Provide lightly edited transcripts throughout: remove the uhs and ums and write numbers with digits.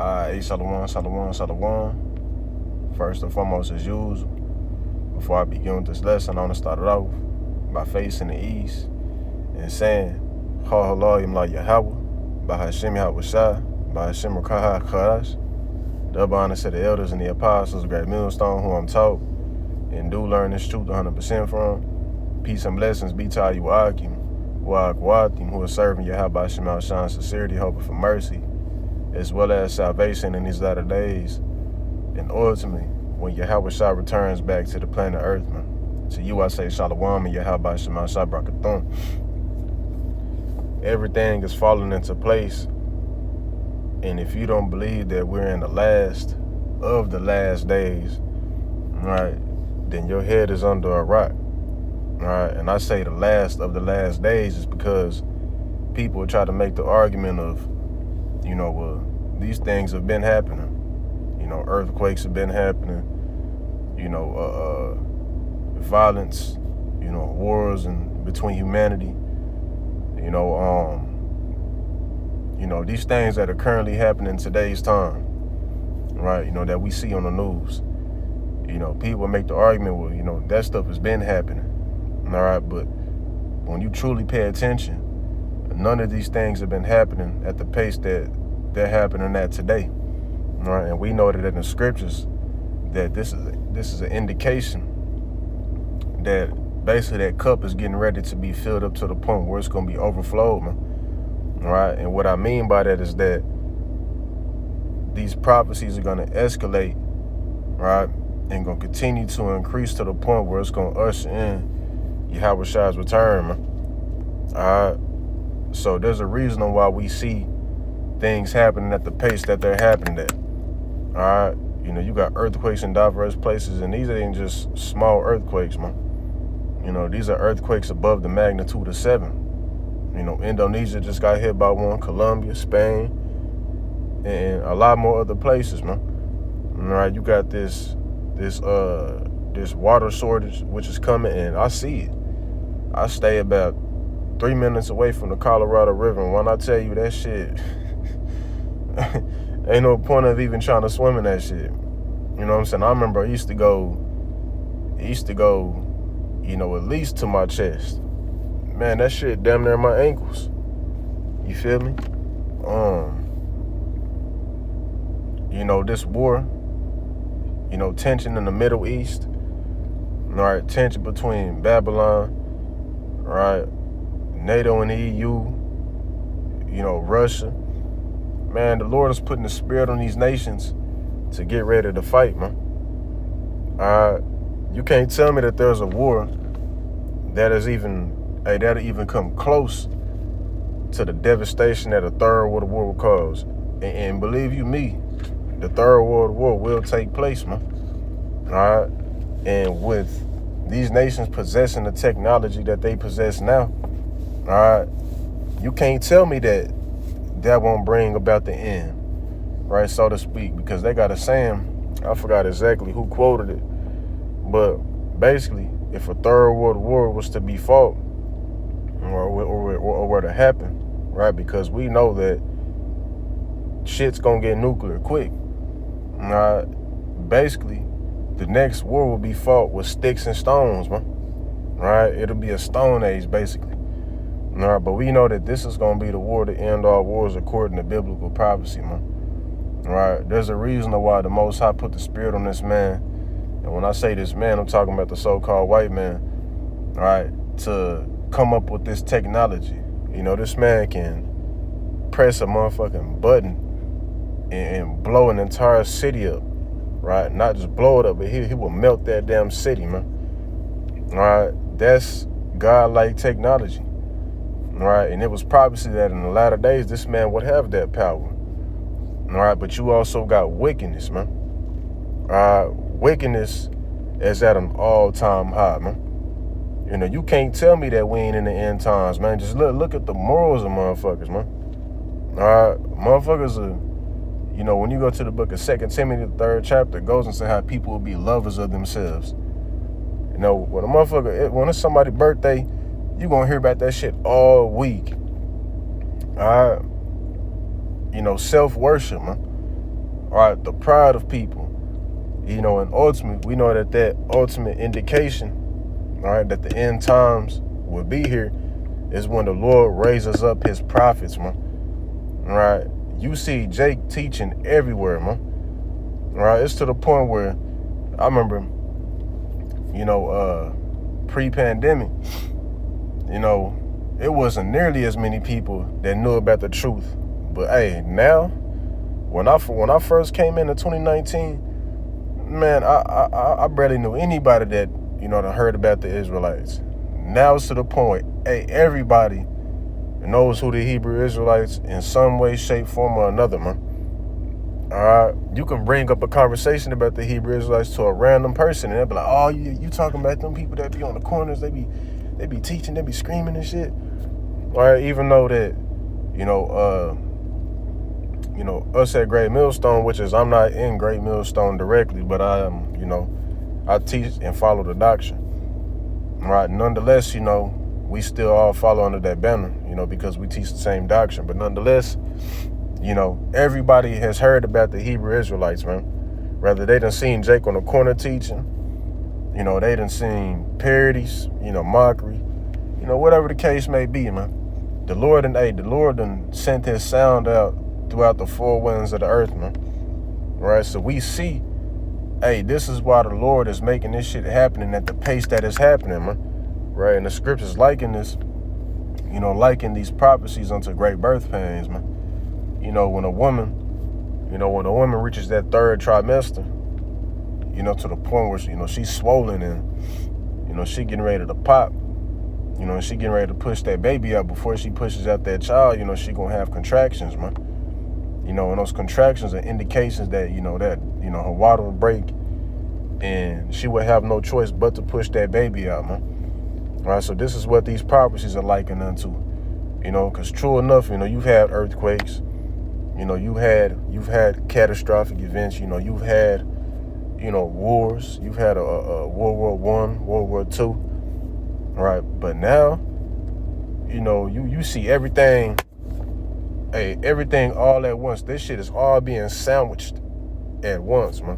Shalom, shalom, shalom. First and foremost, as usual, before I begin with this lesson, I want to start it off by facing the east and saying, Ha halayim la Yahweh, by Hashem Yahweh Shai, by Hashem Rakaha Kadash. Double honor to the elders and the apostles, great millstone, who I'm taught and do learn this truth 100% from. Peace and blessings be to you, Wakim, who is serving Yahweh Shema Shine, sincerity, hoping for mercy, as well as salvation in these latter days. And ultimately, when Yahweh Shah returns back to the planet Earth, man. To you I say Shalom and Yahweh Shema Shah Brakathon. Everything is falling into place. And if you don't believe that we're in the last of the last days, right, then your head is under a rock. Right? And I say the last of the last days is because people try to make the argument of, these things have been happening. Earthquakes have been happening. Violence, wars and between humanity. These things that are currently happening in today's time, right? That we see on the news. People make the argument, well, that stuff has been happening. All right, but when you truly pay attention, none of these things have been happening at the pace that they're happening at today. All right, and we know that in the scriptures that this is an indication that basically that cup is getting ready to be filled up to the point where it's going to be overflowed, man. All right, and what I mean by that is that these prophecies are going to escalate, right, and going to continue to increase to the point where it's going to usher in Yahweh Shah's return, man. All right, so there's a reason on why we see things happening at the pace that they're happening at. All right, you got earthquakes in diverse places, and these ain't just small earthquakes, man. These are earthquakes above the magnitude of 7. Indonesia just got hit by one, Colombia, Spain, and a lot more other places, man. All right, you got this water shortage which is coming, and I see it. I stay about 3 minutes away from the Colorado River, and when I tell you that shit, ain't no point of even trying to swim in that shit. You know what I'm saying? I remember I used to go, at least to my chest. Man, that shit damn near my ankles. You feel me? This war, tension in the Middle East, all right, tension between Babylon, right, NATO and the EU, Russia. Man, the Lord is putting the spirit on these nations to get ready to fight, man. You can't tell me that there's a war that'll even come close to the devastation that a third world war will cause. And believe you me, the third world war will take place, man. All right, and with these nations possessing the technology that they possess now, all right, you can't tell me that won't bring about the end, right, so to speak, because they got a saying, I forgot exactly who quoted it, but basically, if a third world war was to be fought or were to happen, right, because we know that shit's gonna get nuclear quick, right, basically, the next war will be fought with sticks and stones, man, right, it'll be a stone age, basically. All right, but we know that this is going to be the war to end all wars according to biblical prophecy, man. All right, there's a reason why the Most High put the spirit on this man. And when I say this man, I'm talking about the so-called white man, all right, to come up with this technology. This man can press a motherfucking button and blow an entire city up, right? Not just blow it up, but he will melt that damn city, man. All right, that's God-like technology. Right, and it was prophecy that in the latter days, this man would have that power. All right, but you also got wickedness, man. Wickedness is at an all-time high, man. You can't tell me that we ain't in the end times, man. Just look at the morals of motherfuckers, man. All right, motherfuckers are, when you go to the book of 2 Timothy, the 3rd chapter, it goes into how people will be lovers of themselves. When it's somebody's birthday, you're going to hear about that shit all week. All right. Self-worship, man. all right, the pride of people, you know, and ultimately, we know that ultimate indication, all right, that the end times will be here is when the Lord raises up his prophets, man. All right, you see Jake teaching everywhere, man. All right, it's to the point where I remember, you know, pre-pandemic, you know, it wasn't nearly as many people that knew about the truth. But hey, now, when I first came into 2019, man, I barely knew anybody that, you know, that heard about the Israelites. Now it's to the point, hey, everybody knows who the Hebrew Israelites in some way, shape, form, or another, man. All right, you can bring up a conversation about the Hebrew Israelites to a random person, and they'll be like, "Oh, you talking about them people that be on the corners? They be teaching, they be screaming and shit." All right, even though that, you know, us at Great Millstone, which is I'm not in Great Millstone directly, but I am, you know, I teach and follow the doctrine. All right, nonetheless, you know, we still all follow under that banner, you know, because we teach the same doctrine. But nonetheless, you know, everybody has heard about the Hebrew Israelites, man. Rather they done seen Jake on the corner teaching, you know, they done seen parodies, you know, mockery, you know, whatever the case may be, man. The Lord done sent his sound out throughout the four winds of the earth, man. Right? So we see, hey, this is why the Lord is making this shit happening at the pace that it's happening, man. Right? And the scriptures liken this, you know, liken these prophecies unto great birth pains, man. You know, when a woman reaches that third trimester, you know, to the point where, you know, she's swollen and, you know, she getting ready to pop, you know, and she getting ready to push that baby out. Before she pushes out that child, you know, she gonna have contractions, man. You know, and those contractions are indications that, you know, her water will break and she would have no choice but to push that baby out, man. All right, so this is what these prophecies are likened unto, you know, because true enough, you know, you've had earthquakes, you know, you've had catastrophic events, you know, you've had, you know, wars, you've had a World War I, World War II, right? But now, you know, you see everything, hey, everything all at once. This shit is all being sandwiched at once, man.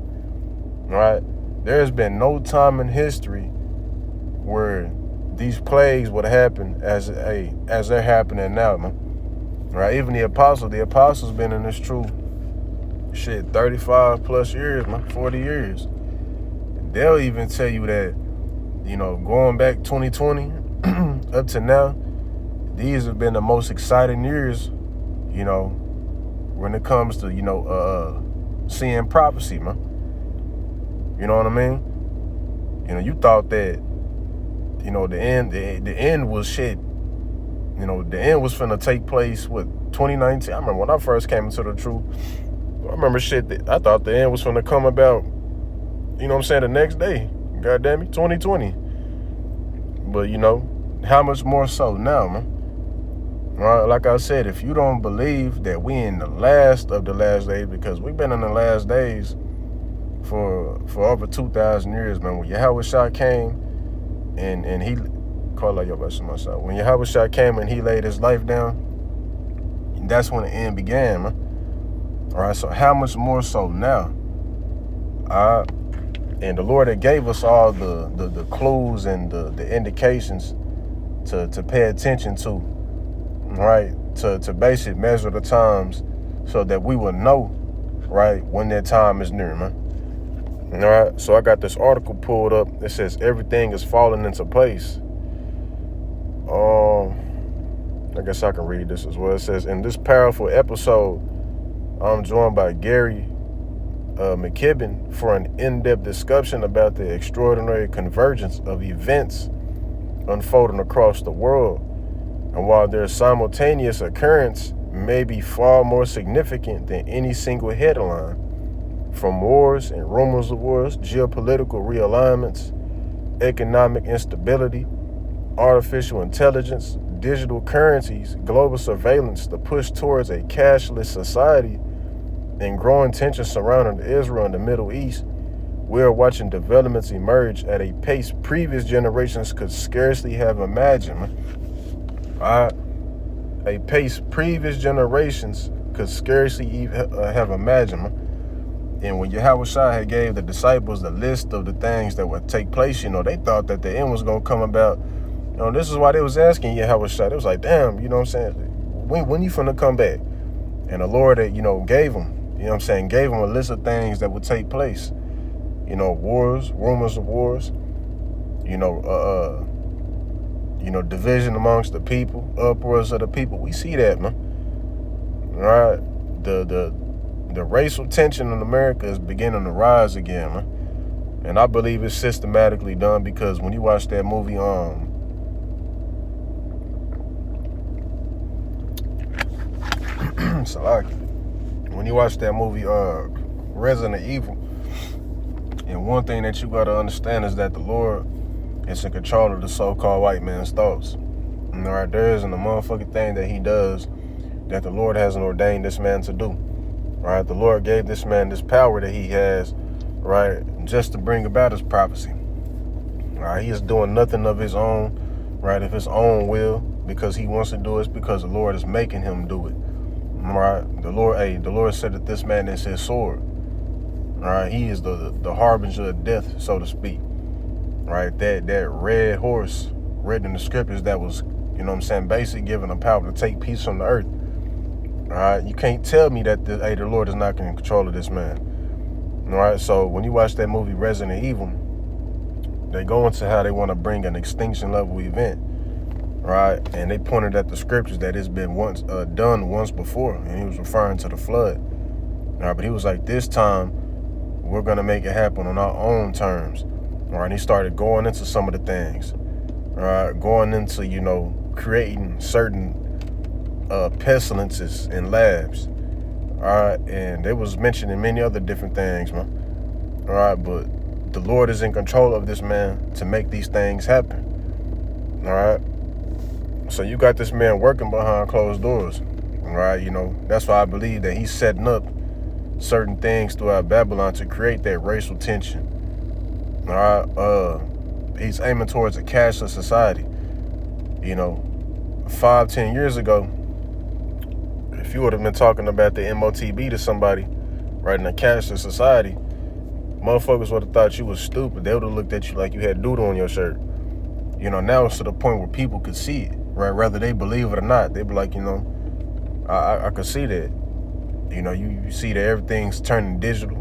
All right? There's been no time in history where these plagues would happen as they're happening now, man. Right? Even the apostles been in this truth, shit, 35 plus years, man, 40 years. They'll even tell you that, you know, going back 2020 up to now, these have been the most exciting years, you know, when it comes to, you know, seeing prophecy, man. You know what I mean? You know, you thought that, you know, the end was shit. You know, the end was finna take place with 2019. I remember when I first came into the truth, I remember shit that I thought the end was finna come about, you know what I'm saying, the next day. God damn it, 2020. But, you know, how much more so now, man? Right? Like I said, if you don't believe that we in the last of the last days, because we've been in the last days for over 2,000 years, man. When Yahushua came and he when Yahushua came and he laid his life down, that's when the end began, man. All right, so how much more so now? And the Lord that gave us all the clues and the indications to pay attention to, right? To basically measure the times so that we will know, right, when that time is near, man. All right, so I got this article pulled up. It says everything is falling into place. I guess I can read this as well. It says, in this powerful episode, I'm joined by Gary McKibben for an in-depth discussion about the extraordinary convergence of events unfolding across the world. And while their simultaneous occurrence may be far more significant than any single headline, from wars and rumors of wars, geopolitical realignments, economic instability, artificial intelligence, digital currencies, global surveillance, the push towards a cashless society, and growing tension surrounding Israel and the Middle East, we are watching developments emerge at a pace previous generations could scarcely have imagined. A pace previous generations could scarcely even have imagined. And when Yahweh Shai had gave the disciples the list of the things that would take place, they thought that the end was going to come about. This is why they was asking Yahweh Shai. It was like, damn, you know what I'm saying? When you finna come back? And the Lord, gave them, gave them a list of things that would take place. Wars, rumors of wars, division amongst the people, uproars of the people. We see that, man. All right? The racial tension in America is beginning to rise again, man. And I believe it's systematically done because when you watch that movie, when you watch that movie, Resident Evil, and one thing that you gotta understand is that the Lord is in control of the so-called white man's thoughts. And right, there isn't a motherfucking thing that he does that the Lord hasn't ordained this man to do. Right? The Lord gave this man this power that he has, right, just to bring about his prophecy. Right? He is doing nothing of his own, right, of his own will, because he wants to do it. It's because the Lord is making him do it. Right? The Lord said that this man is his sword. Right? He is the harbinger of death, so to speak. Right? That red horse written in the scriptures that was, basically giving him power to take peace from the earth. All right? You can't tell me that the Lord is not in control of this man. All right? So when you watch that movie Resident Evil, they go into how they want to bring an extinction level event. Right? And they pointed at the scriptures that it's been done once before, and he was referring to the flood. All right? But he was like, this time we're going to make it happen on our own terms. All right? And he started going into some of the things. All right? Going into, creating certain pestilences in labs. All right? And they was mentioning many other different things, man. All right? But the Lord is in control of this man to make these things happen. All right? So you got this man working behind closed doors. All right? That's why I believe that he's setting up certain things throughout Babylon to create that racial tension. All right? He's aiming towards a cashless society. 5-10 years ago, if you would have been talking about the MOTB to somebody, right, in a cashless society, motherfuckers would have thought you was stupid. They would have looked at you like you had doodle on your shirt. Now it's to the point where people could see it, right? Whether they believe it or not, they'd be like, I could see that. You see that everything's turning digital.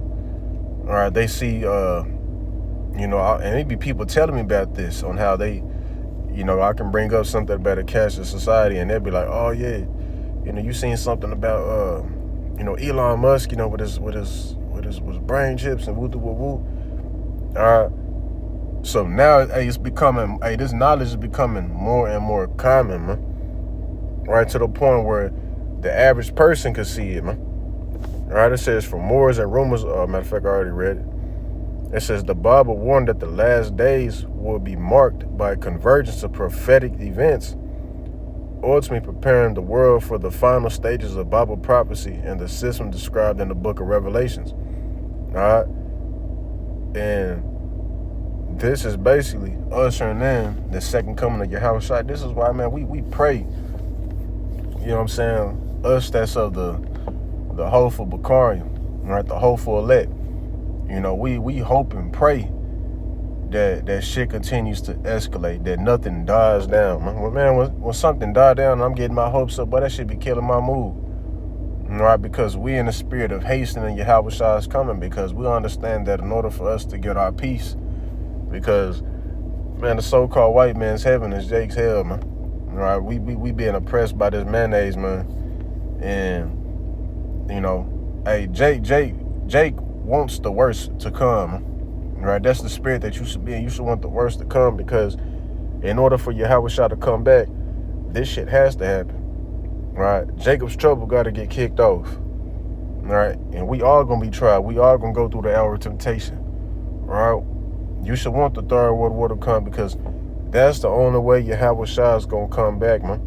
All right, they see, and it be people telling me about this on how they, I can bring up something about a cashless society, and they'll be like, oh yeah, you seen something about, Elon Musk, with his brain chips and woo woo woo. All right. So now, it's becoming, this knowledge is becoming more and more common, man. Right, to the point where the average person could see it, man. All right, it says, from wars and rumors, matter of fact, I already read it. It says, the Bible warned that the last days will be marked by a convergence of prophetic events, ultimately preparing the world for the final stages of Bible prophecy and the system described in the book of Revelations. All right? And this is basically ushering in the second coming of Yahweh Shai. This is why, man, we pray. Us that's of the hopeful Bakarian, right? The hopeful elect. We hope and pray that shit continues to escalate, that nothing dies down. When something dies down and I'm getting my hopes up, that shit be killing my mood. Right? Because we in the spirit of hastening Yahweh Shai's coming, because we understand that in order for us to get our peace, because, man, the so-called white man's heaven is Jake's hell, man. Right? We being oppressed by this mayonnaise, man. And, Jake wants the worst to come. Right? That's the spirit that you should be in. You should want the worst to come, because in order for Yahweh Shai to come back, this shit has to happen. Right? Jacob's trouble got to get kicked off. Right? And we all going to be tried. We all going to go through the hour of temptation. Right? You should want the third world war to come, because that's the only way Yahweh Shai is going to come back, man.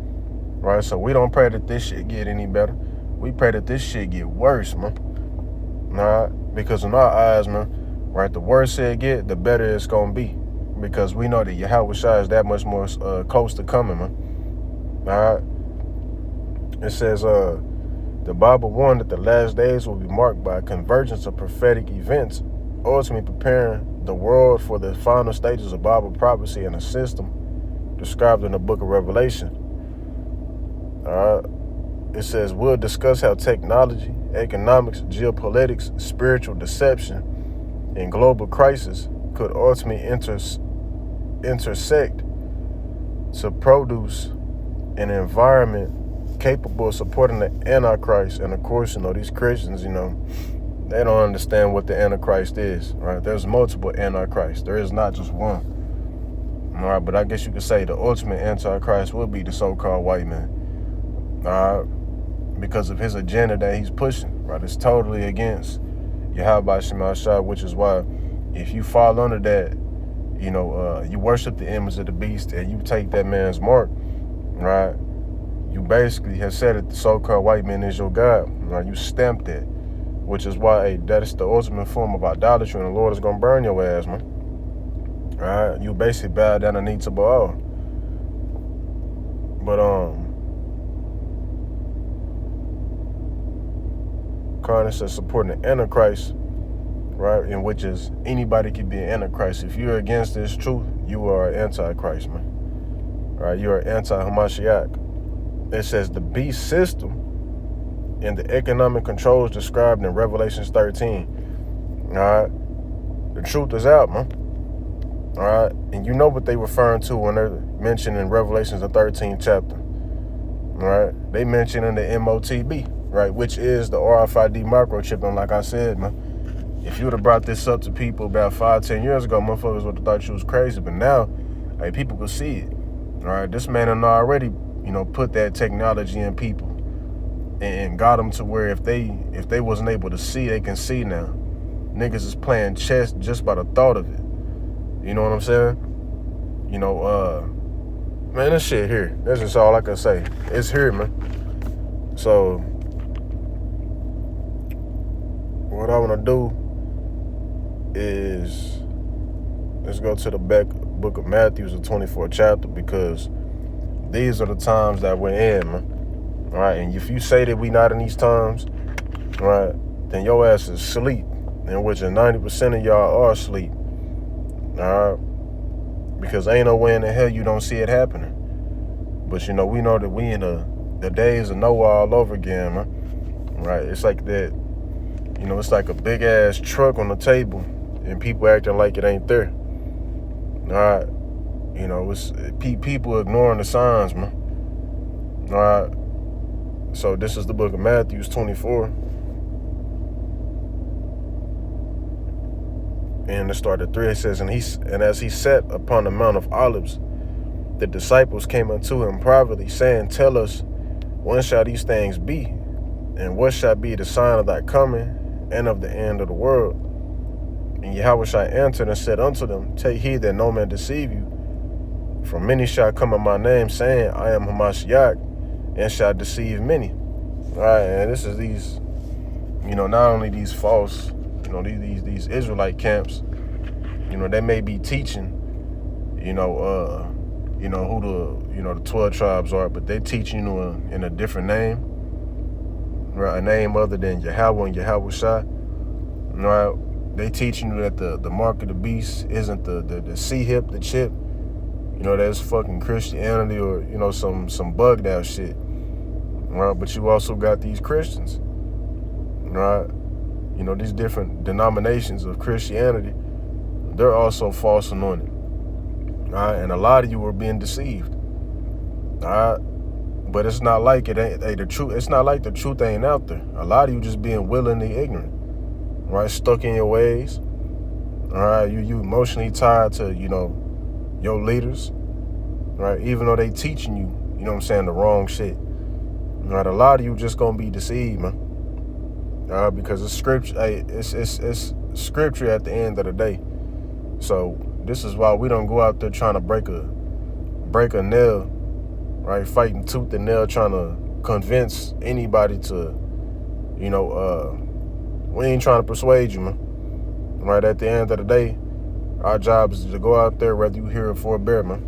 Right? So we don't pray that this shit get any better. We pray that this shit get worse, man. All right? Because in our eyes, man, right, the worse it get, the better it's going to be. Because we know that Yahweh Shai is that much more close to coming, man. All right? It says, The Bible warned that the last days will be marked by a convergence of prophetic events, ultimately preparing the world for the final stages of Bible prophecy and a system described in the book of Revelation. It says, we'll discuss how technology, economics, geopolitics, spiritual deception, and global crisis could ultimately intersect to produce an environment capable of supporting the Antichrist. And of course, these Christians, they don't understand what the Antichrist is, right? There's multiple Antichrists. There is not just one. All right, but I guess you could say the ultimate Antichrist will be the so-called white man. All right, because of his agenda that he's pushing, right? It's totally against Yahweh Shema Shah, which is why if you fall under that, you worship the image of the beast and you take that man's mark, right? You basically have said that the so-called white man is your God, right? You stamped it, which is why that is the ultimate form of idolatry, and the Lord is going to burn your ass, man. All right? You basically bow down and knee to Baal. But, Carnage says supporting the Antichrist, right? In which is anybody can be an Antichrist. If you're against this truth, you are an Antichrist, man. All right? You are anti-Hamashiach. It says the beast system and the economic controls described in Revelations 13. All right? The truth is out, man. All right? And you know what they referring to when they're mentioned in Revelations the 13th chapter. All right? They mention in the MOTB, right? Which is the RFID microchip. And like I said, man, if you would have brought this up to people about 5-10 years ago, motherfuckers would have thought you was crazy. But now, people could see it. All right? This man had already put that technology in people and got them to where if they wasn't able to see, they can see now. Niggas is playing chess just by the thought of it. You know what I'm saying? Man, this shit here. That's just all I can say. It's here, man. So, what I want to do is, let's go to the back book of Matthew, the 24th chapter, because these are the times that we're in, man. All right, and if you say that we not in these times, right, then your ass is asleep, in which 90% of y'all are asleep. All right, because ain't no way in the hell you don't see it happening. But we know that we in the days of Noah all over again, man. Right, it's like that. It's like a big ass truck on the table, and people acting like it ain't there. All right. It's people ignoring the signs, man. All right. So this is the book of Matthew 24. And it started 3. It says, and as he sat upon the Mount of Olives, the disciples came unto him privately, saying, tell us, when shall these things be? And what shall be the sign of thy coming and of the end of the world? And Yahweh answered and said unto them, take heed that no man deceive you. For many shall come in my name, saying, I am Hamashiach, and shall deceive many. All right, and this is these, not only these false, these Israelite camps, they may be teaching, who the 12 tribes are, but they teaching in a different name, right? A name other than Yahweh and Yahweh Shai. Right? They teaching you that the mark of the beast isn't the C-hip, the chip. That's fucking Christianity or, some bugged out shit. Right? But you also got these Christians. Right? These different denominations of Christianity, they're also false anointed. All right? And a lot of you are being deceived. All right? But it's not like it ain't the truth. It's not like the truth ain't out there. A lot of you just being willingly ignorant. Right? Stuck in your ways. All right? You emotionally tied to, your leaders, right? Even though they teaching you, the wrong shit. Right? A lot of you just gonna be deceived, man. Because it's scripture. It's scripture at the end of the day. So this is why we don't go out there trying to break a nail, right? Fighting tooth and nail, trying to convince anybody to, we ain't trying to persuade you, man. Right? At the end of the day, our job is to go out there, whether you hear it for a bear, man.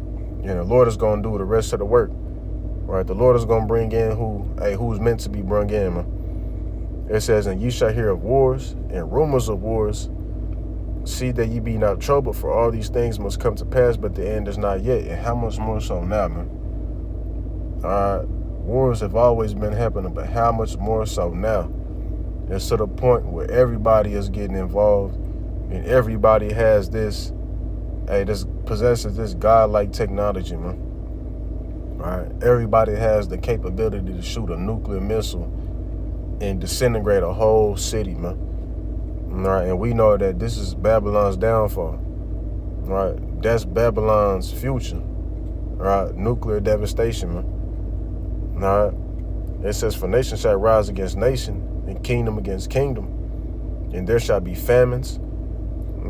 And the Lord is going to do the rest of the work. Right? The Lord is going to bring in who's meant to be brought in, man. It says, and ye shall hear of wars and rumors of wars. See that ye be not troubled, for all these things must come to pass, but the end is not yet. And how much more so now, man? Wars have always been happening, but how much more so now? It's to the point where everybody is getting involved, and everybody has this possesses this godlike technology, man. All right, everybody has the capability to shoot a nuclear missile and disintegrate a whole city, man. All right, and we know that this is Babylon's downfall. All right, that's Babylon's future. All right, nuclear devastation, man. All right, it says, for nation shall rise against nation, and kingdom against kingdom, and there shall be famines.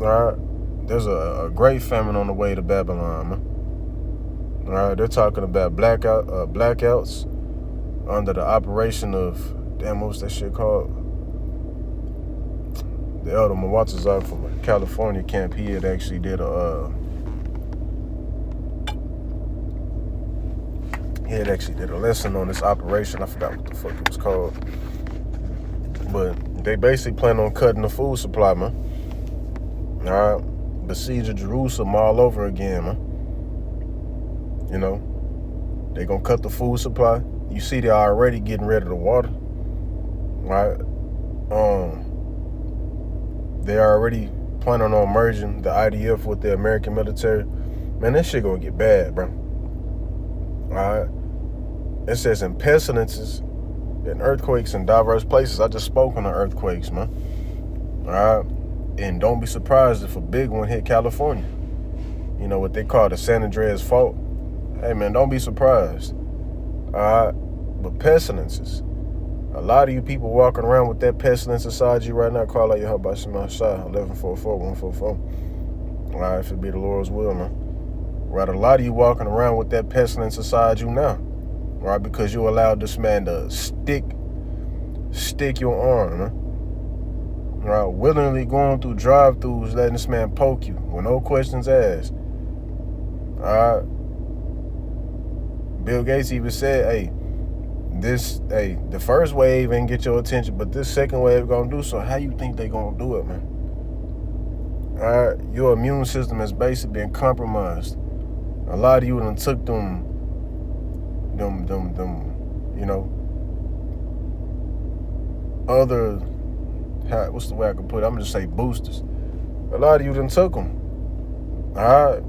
All right, there's a great famine on the way to Babylon, man. All right, they're talking about blackouts under the operation of, damn, what was that shit called? The elder Mawatazar from a California camp, he had actually did a lesson on this operation. I forgot what the fuck it was called, but they basically plan on cutting the food supply, man. All right, besiege of Jerusalem all over again, man. You know, they gonna cut the food supply. You see, they're already getting rid of the water, right? They're already planning on merging the IDF with the American military. Man, this shit gonna get bad, bro. All right. It says, in pestilences and earthquakes in diverse places. I just spoke on the earthquakes, man. All right. And don't be surprised if a big one hit California. You know, what they call the San Andreas fault. Hey, man, don't be surprised. All right. But pestilences. A lot of you people walking around with that pestilence inside you right now, call out your help by Shema Shah, 1144-144. All right, if it be the Lord's will, man. Right, a lot of you walking around with that pestilence inside you now. Right, because you allowed this man to stick your arm, man. Right, willingly going through drive-thrus, letting this man poke you with no questions asked. All right. Bill Gates even said, the first wave ain't get your attention, but this second wave gonna do so. How you think they gonna do it, man? All right, your immune system has basically been compromised. A lot of you done took them, you know, other, what's the way I can put it? I'm gonna just say boosters. A lot of you done took them. All right,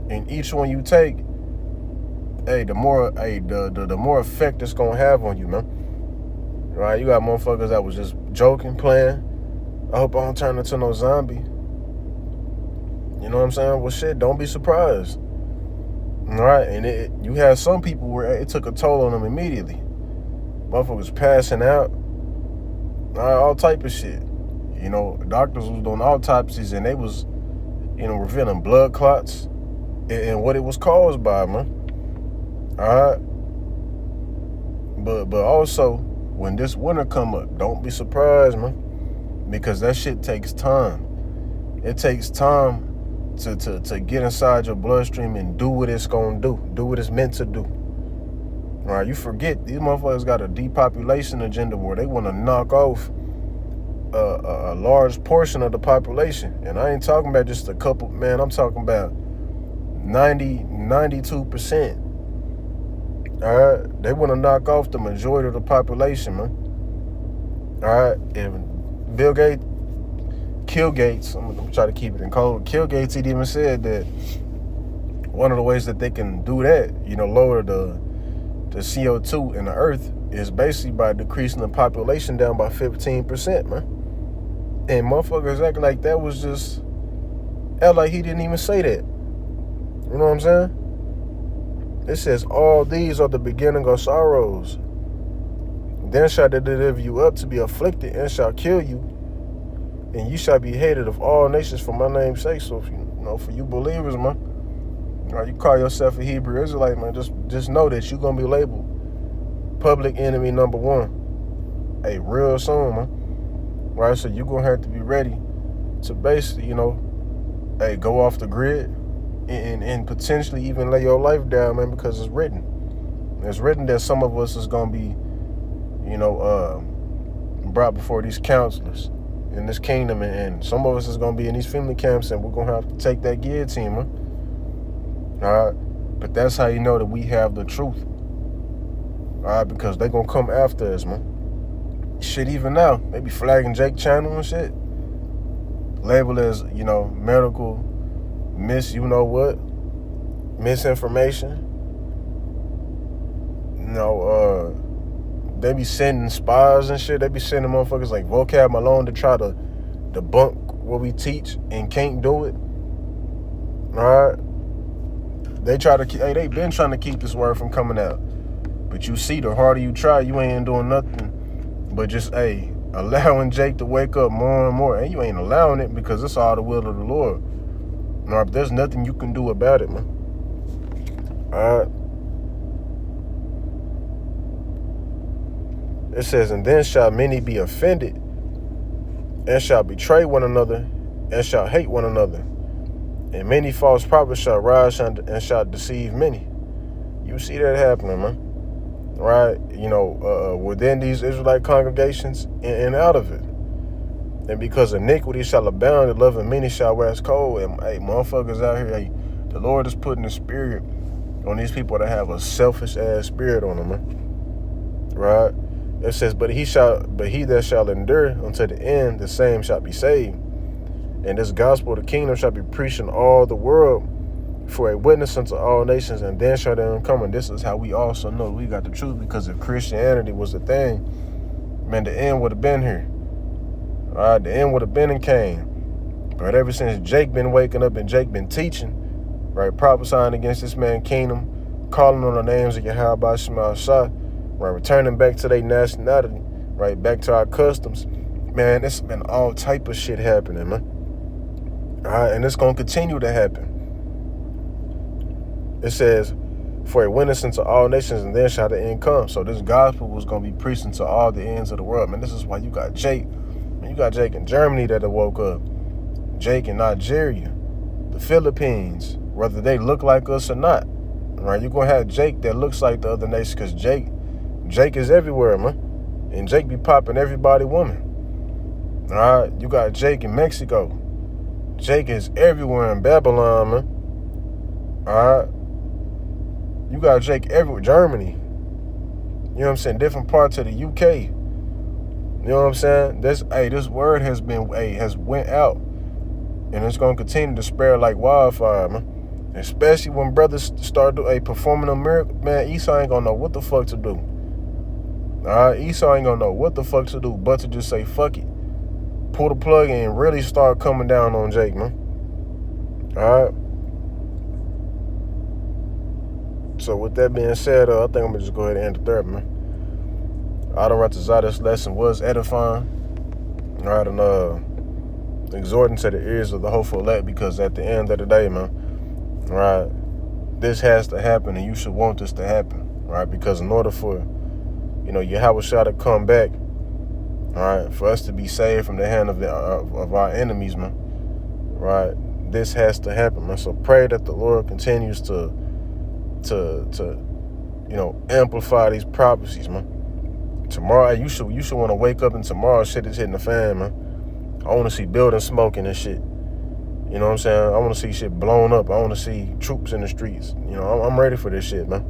and each one you take, the more effect it's gonna have on you, man. Right? You got motherfuckers that was just joking, playing. I hope I don't turn into no zombie. You know what I'm saying? Well, shit, don't be surprised. All right, and you had some people where it took a toll on them immediately. Motherfuckers passing out, all type of shit. You know, doctors was doing autopsies and they was, revealing blood clots and what it was caused by, man. All right, but also when this winter come up, don't be surprised, man, because that shit takes time. It takes time to get inside your bloodstream and do what it's gonna do what it's meant to do. All right, you forget these motherfuckers got a depopulation agenda where they want to knock off a large portion of the population, and I ain't talking about just a couple, man. I'm talking about 92%. All right, they want to knock off the majority of the population, man. All right, and Bill Gates, I'm gonna try to keep it in code. Bill Gates, he even said that one of the ways that they can do that, lower the CO2 in the earth, is basically by decreasing the population down by 15%, man. And motherfuckers acting like that was just, like he didn't even say that. You know what I'm saying? It says, all these are the beginning of sorrows. Then shall they deliver you up to be afflicted, and shall kill you. And you shall be hated of all nations for my name's sake. So, for you believers, man, you call yourself a Hebrew Israelite, man, just know that you're going to be labeled public enemy number one. Real soon, man. Right? So you're going to have to be ready to basically, go off the grid. And potentially even lay your life down, man, because it's written. It's written that some of us is going to be, brought before these counselors in this kingdom, and some of us is going to be in these family camps, and we're going to have to take that guillotine, man. All right? But that's how you know that we have the truth. All right? Because they're going to come after us, man. Shit, even now, they be flagging Jake channel and shit. Labeled as, medical misinformation. They be sending spies and shit. They be sending motherfuckers like Vocab Malone to try to debunk what we teach and can't do it. All right? They been trying to keep this word from coming out. But you see, the harder you try, you ain't doing nothing but just, allowing Jake to wake up more and more. And you ain't allowing it because it's all the will of the Lord. All right, there's nothing you can do about it, man. All right? It says, and then shall many be offended, and shall betray one another, and shall hate one another. And many false prophets shall rise and shall deceive many. You see that happening, man. Right? Within these Israelite congregations and out of it. And because iniquity shall abound, the love of many shall wax cold. And motherfuckers out here, the Lord is putting the spirit on these people that have a selfish ass spirit on them, man. Right? It says, but he that shall endure unto the end, the same shall be saved. And this gospel of the kingdom shall be preached in all the world for a witness unto all nations, and then shall they come. And this is how we also know we got the truth, because if Christianity was the thing, man, the end would have been here. All right, the end would have been in Cain. But ever since Jake been waking up and Jake been teaching, right, prophesying against this man's kingdom, calling on the names of Yahweh Shema Shah, right, returning back to their nationality, right, back to our customs, man, it's been all type of shit happening, man. All right, and it's going to continue to happen. It says, for a witness unto all nations, and then shall the end come. So this gospel was going to be preached to all the ends of the world. Man, this is why you got Jake. Man, you got Jake in Germany that woke up. Jake in Nigeria. The Philippines. Whether they look like us or not. Right? You're going to have Jake that looks like the other nations, because Jake is everywhere, man. And Jake be popping everybody woman. All right? You got Jake in Mexico. Jake is everywhere in Babylon, man. All right? You got Jake everywhere. Germany. You know what I'm saying? Different parts of the UK. You know what I'm saying? This word has went out. And it's going to continue to spread like wildfire, man. Especially when brothers start performing a miracle. Man, Esau ain't going to know what the fuck to do. All right? Esau ain't going to know what the fuck to do but to just say, fuck it. Pull the plug and really start coming down on Jake, man. All right? So with that being said, I think I'm going to just go ahead and end the therapy, man. I don't write to this lesson was edifying. All right, and exhorting to the ears of the hopeful elect, because at the end of the day, man, right, this has to happen, and you should want this to happen, right? Because in order for, Yahweh shall to come back, all right, for us to be saved from the hand of our enemies, man, right, this has to happen, man. So pray that the Lord continues to amplify these prophecies, man. Tomorrow, you should want to wake up and tomorrow shit is hitting the fan, man. I want to see buildings smoking and shit. You know what I'm saying? I want to see shit blown up. I want to see troops in the streets. I'm ready for this shit, man.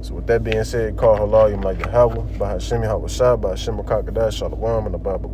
So with that being said, call Halayim like Yahweh, by Hashem Yahweh Shah, by Hashem Kakadash, Shalom, and the Baba.